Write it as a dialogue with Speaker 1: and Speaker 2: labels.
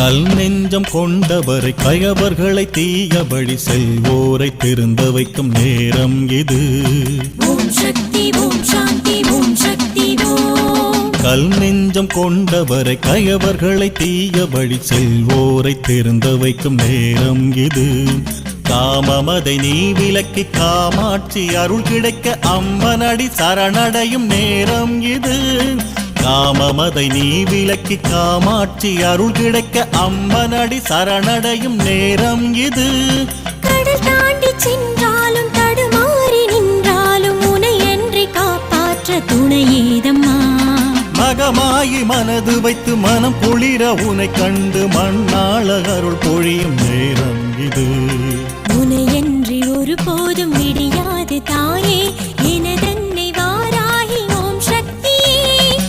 Speaker 1: கல் நெஞ்சம் கொண்டவரை கயவர்களை தீயபடி செல்வோரை திருந்த வைக்கும் நேரம் இது.
Speaker 2: ஓம் சக்தி ஓம் சாந்தி ஓம் சக்தி ஓம்.
Speaker 1: கல் நெஞ்சம் கொண்டவரை கயவர்களை தீயபடி செல்வோரை திருந்த வைக்கும் நேரம் இது. காமமதை நீ விலக்கி காமாட்சி அருள் கிடைக்க அம்மனடி சரணடையும் நேரம் இது. காமமதை நீ விலக்கி காமாட்சி அருள் கிடைக்க அம்மனடி சரணடையும் நேரம் இது.
Speaker 2: கடல் தாண்டி சென்றாலும் தடுமாறி நின்றாலும் உனை என்று காப்பாற்ற துணையேதம்மா.
Speaker 1: மகமாயி மனது வைத்து மனம் குளிர உனை கண்டு மண்ணாள அருள் பொழியும் நேரம் இது.
Speaker 2: உனை என்று ஒரு போதும் விடியாது தாயே,